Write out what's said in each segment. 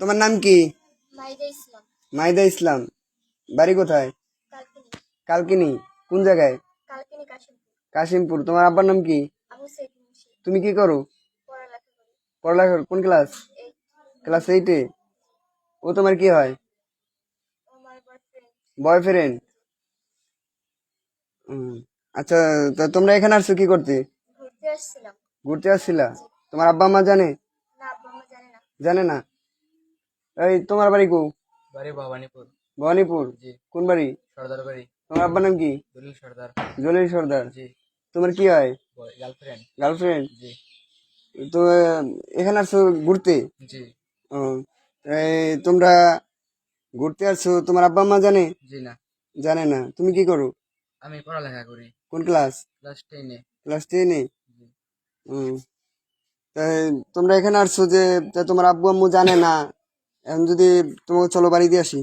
তোমার নাম কি? মাইদা ইসলাম। মাইদা ইসলাম। বাড়ি কোথায়? কালকিনি। কালকিনি। কোন জায়গায়? কালকিনি কাশিমপুর। কাশিমপুর। তোমার আব্বার নাম কি? আবু সাইদ মুন্সি। তুমি কি করো? পড়ালেখা করি। পড়ালেখা কোন ক্লাস? এই ক্লাস 8-এ। ও তোমার কি হয়? আমার বয়ফ্রেন্ড। বয়ফ্রেন্ড। আচ্ছা, তা তোমরা এখানে আসছো কি করতে? ঘুরতে আসছিলাম। ঘুরতে আসছিলা? তোমার আব্বা আম্মা জানে? না, আব্বা আম্মা জানে না। জানে না? এই তোমার বাড়ি কো? বাড়ি ভবানীপুর। ভবানীপুর। জি। কোন বাড়ি? সর্দার বাড়ি। তোমার আব্বার নাম কি? দলিল সর্দার। জলিল সর্দার। জি। তোমার কি হয়? গার্লফ্রেন্ড। গার্লফ্রেন্ড। জি। তো এখানে আসছো ঘুরতে? জি। ও, তোমরা ঘুরতে আসছো, তোমার আব্বা আম্মা জানে? জি না। জানে না। তুমি কি করো? আমি পড়ালেখা করি কোন ক্লাস? ক্লাস 10-এ। ক্লাস 10-এ। জি। তাই তোমরা এখানে আসছো যে তা তোমার আব্বু আম্মু জানে না, এখন যদি তোমাকে চলো বাড়ি দিয়ে আসি।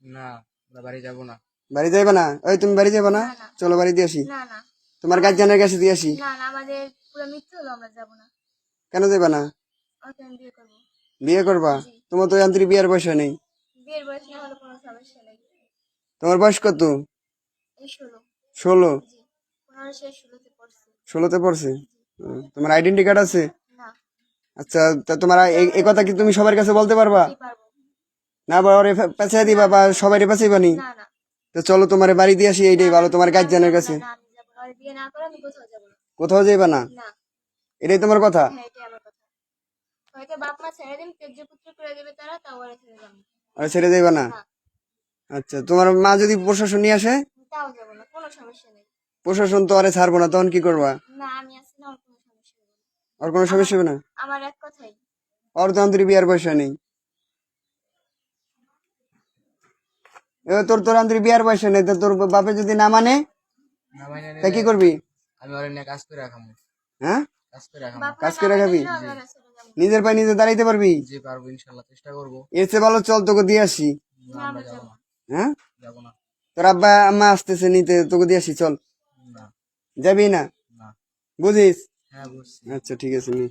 না, আমরা বাড়ি যাব না। বাড়ি যাইবা না? ওই তুমি বাড়ি যাবা না? না, না। চলো বাড়ি দিয়ে আসি। না, না। তোমার গার্জিয়ানের কাছে দিয়ে আসি। না, না, আমাদের পুরো মিথ্যে হলো, আমরা যাব না। কেন যাবা না? ওকে আমি বিয়ে করবো। বিয়ে করবা? জি। তোমার তো যান্ত্রিক বিয়ের বয়স নেই। বিয়ের বয়স না হলে কোনো সমস্যা নেই। তোমার বয়স কত? এই 16। 16? জি। 15 শেষ 16-তে পড়ছি। 16-তে পড়ছে? তোমার আইডেন্টি কার্ড আছে? না। আচ্ছা, তা তোমার এই কথা কি তুমি সবার কাছে বলতে পারবা? কি পারবো? না বা ওরে পেঁচাই দিবা বা সবাই পেঁচাইবা নি? না, না। তো চলো তোমার বাড়ি দিয়ে আসি, এইটাই ভালো তোমার গার্জিয়ানের কাছে। না, আমি যাব না। আর বিয়ে না করে আমি কোথাও যাব না। কোথাও যাইবা না? না। এটাই তোমার কথা? হ্যাঁ, এটাই আমার কথা। হয়তো বাপ মা ছেড়ে দিন, তেজ্য পুত্র করে দেবে তারা, তাও আর ছেড়ে যাবো না। আর ছেড়ে যাইবা না? না, আচ্ছা, তোমার মা যদি প্রশাসন নিয়ে আসে? তাও যাবো না, কোনো সমস্যা নেই। প্রশাসন তো আরে ছাড়বো না, তখন কি করবা? না, আমি আছি না, ওর কোনো সমস্যা হবে না। আর কোনো সমস্যা হবে না? আমার এক কথাই। ওর তো আন্তরিক বিয়ার পয়সা নেই। এবার তোর তোর আন্তরিক বিয়ার পয়সা নেই, তো তোর বাপে যদি না মানে না মাইনে তা নিলে কি করবি? আমি ওর নিয়ে কাজ করে রাখামু। হ্যাঁ, কাজ করে রাখামু। বাপ মা কাজ না করে মেনে খাবি? দিলেও আমি ওরা ছেড়ে যাবো না। নিজের পায়ে নিজে দাঁড়াইতে পারবি? জি পারবো, ইনশাল্লাহ চেষ্টা করবো। এর চেয়ে ভালো চল তোকে দিয়ে আসি। না, আমরা যাব না। হ্যাঁ, যাব না। তোর আব্বা আম্মা আসতেছে নিতে, তোকে দিয়ে আসি, চল। না। যাবি না? না। বুঝিস? হ্যাঁ বুঝছি। আচ্ছা, ঠিক আছে নি।